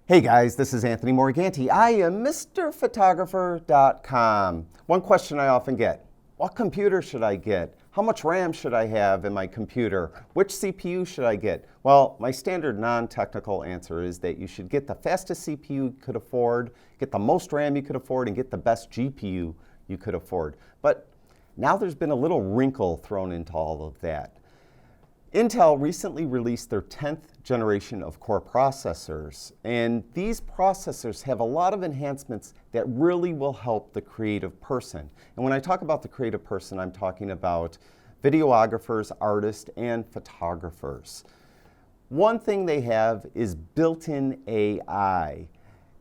Hey guys, this is Anthony Morganti. I am MrPhotographer.com. One question I often get, what computer should I get? How much RAM should I have in my computer? Which CPU should I get? Well, my standard non-technical answer is that you should get the fastest CPU you could afford, get the most RAM you could afford, and get the best GPU you could afford. But now there's been a little wrinkle thrown into all of that. Intel recently released their 10th generation of core processors, and these processors have a lot of enhancements that really will help the creative person. And when I talk about the creative person, I'm talking about videographers, artists, and photographers. One thing they have is built-in AI.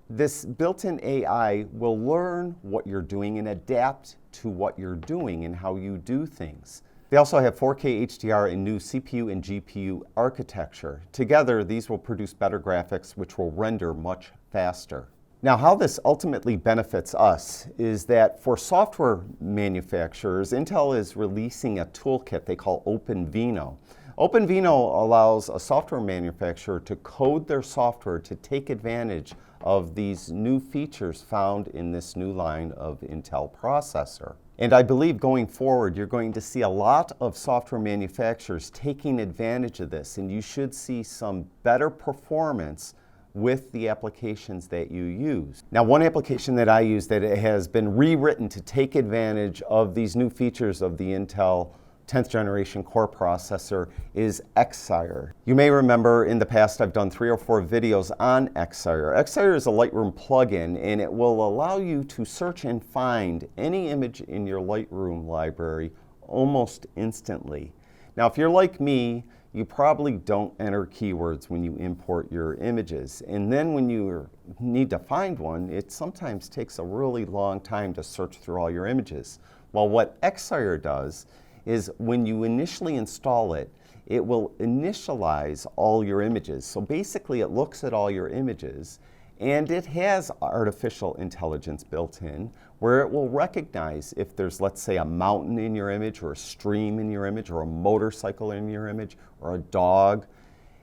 This built-in AI will learn what you're doing and adapt to what you're doing and how you do things. They also have 4K HDR and new CPU and GPU architecture. Together, these will produce better graphics, which will render much faster. Now, how this ultimately benefits us is that for software manufacturers, Intel is releasing a toolkit they call OpenVINO. OpenVINO allows a software manufacturer to code their software to take advantage of these new features found in this new line of Intel processor. And I believe going forward, you're going to see a lot of software manufacturers taking advantage of this, and you should see some better performance with the applications that you use. Now, one application that I use that has been rewritten to take advantage of these new features of the Intel 10th generation core processor is Excire. You may remember in the past I've done 3 or 4 videos on Excire. Excire is a Lightroom plugin, and it will allow you to search and find any image in your Lightroom library almost instantly. Now, if you're like me, you probably don't enter keywords when you import your images. And then when you need to find one, it sometimes takes a really long time to search through all your images. Well, what Excire does is when you initially install it, it will initialize all your images. So basically it looks at all your images, and it has artificial intelligence built in where it will recognize if there's, let's say, a mountain in your image or a stream in your image or a motorcycle in your image or a dog.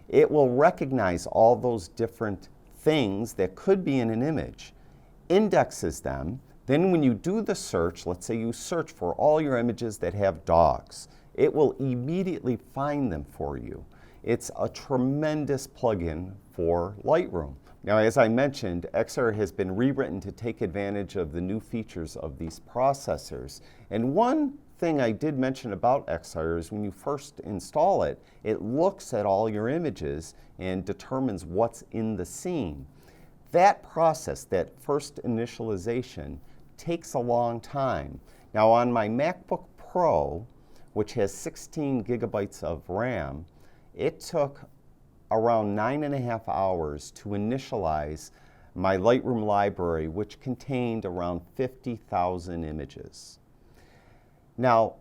It will recognize all those different things that could be in an image, indexes them. Then when you do the search, let's say you search for all your images that have dogs, it will immediately find them for you. It's a tremendous plugin for Lightroom. Now, as I mentioned, Excire has been rewritten to take advantage of the new features of these processors. And one thing I did mention about Excire is when you first install it, it looks at all your images and determines what's in the scene. That process, that first initialization, takes a long time. Now, on my MacBook Pro, which has 16 gigabytes of RAM, it took around 9.5 hours to initialize my Lightroom library, which contained around 50,000 images. Now,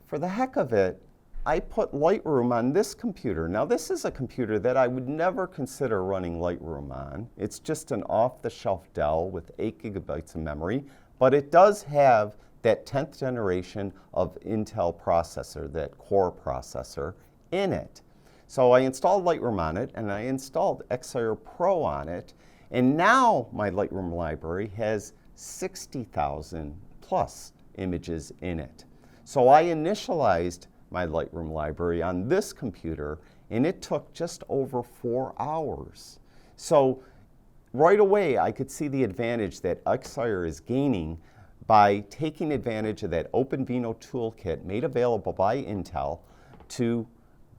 for the heck of it, I put Lightroom on this computer. Now, this is a computer that I would never consider running Lightroom on. It's just an off-the-shelf Dell with 8 gigabytes of memory, but it does have that 10th generation of Intel processor, that core processor, in it. So I installed Lightroom on it, and I installed Excire Pro on it, and now my Lightroom library has 60,000 plus images in it. So I initialized my Lightroom library on this computer, and it took just over 4 hours. So right away, I could see the advantage that Excire is gaining by taking advantage of that OpenVINO toolkit made available by Intel to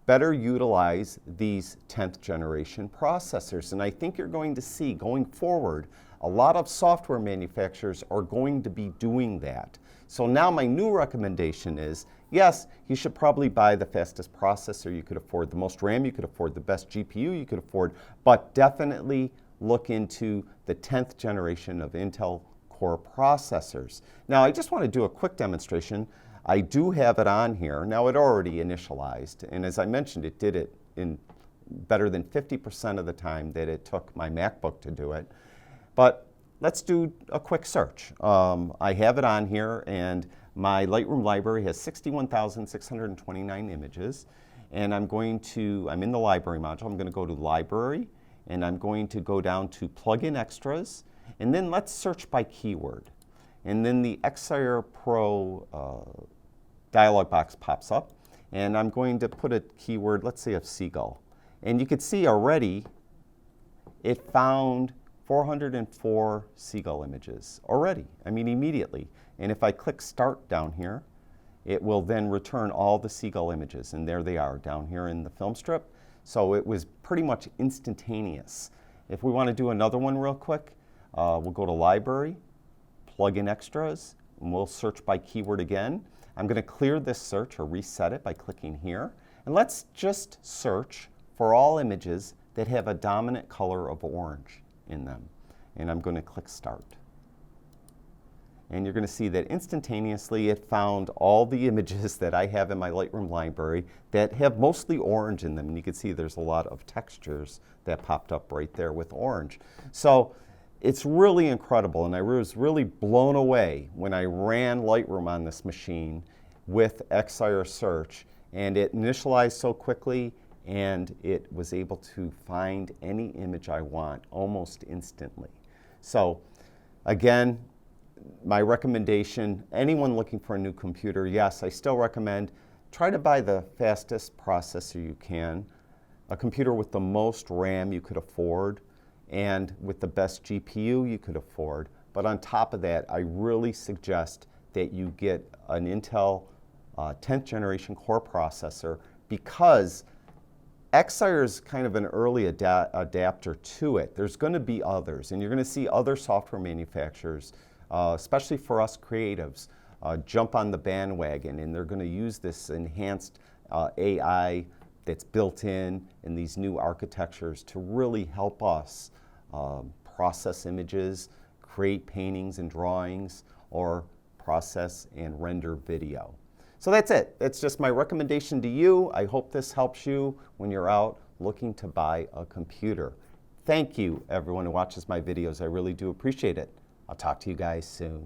better utilize these 10th generation processors. And I think you're going to see going forward, a lot of software manufacturers are going to be doing that. So now my new recommendation is, yes, you should probably buy the fastest processor you could afford, the most RAM you could afford, the best GPU you could afford, but definitely look into the 10th generation of Intel core processors. Now, I just want to do a quick demonstration. I do have it on here. Now, it already initialized, and as I mentioned, it did it in better than 50% of the time that it took my MacBook to do it. But let's do a quick search. I have it on here, and my Lightroom library has 61,629 images, and I'm in the library module. I'm going to go to Library, and I'm going to go down to plugin extras, and then let's search by keyword. And then the Excire Pro dialog box pops up, and I'm going to put a keyword, let's say of seagull. And you can see already it found 404 seagull images already, I mean immediately. And if I click start down here, it will then return all the seagull images, and there they are down here in the film strip. So it was pretty much instantaneous. If we want to do another one real quick, we'll go to library, plugin extras, and we'll search by keyword again. I'm going to clear this search or reset it by clicking here. And let's just search for all images that have a dominant color of orange in them. And I'm going to click start. And you're going to see that instantaneously it found all the images that I have in my Lightroom library that have mostly orange in them. And you can see there's a lot of textures that popped up right there with orange. So it's really incredible, and I was really blown away when I ran Lightroom on this machine with Excire search, and it initialized so quickly, and it was able to find any image I want almost instantly. So again, my recommendation, anyone looking for a new computer, yes, I still recommend try to buy the fastest processor you can, a computer with the most RAM you could afford, and with the best GPU you could afford. But on top of that, I really suggest that you get an Intel 10th generation core processor, because Excire is kind of an early adapter to it. There's going to be others, and you're going to see other software manufacturers, especially for us creatives, jump on the bandwagon, and they're going to use this enhanced AI that's built in these new architectures to really help us process images, create paintings and drawings, or process and render video. So that's it. That's just my recommendation to you. I hope this helps you when you're out looking to buy a computer. Thank you, everyone who watches my videos. I really do appreciate it. I'll talk to you guys soon.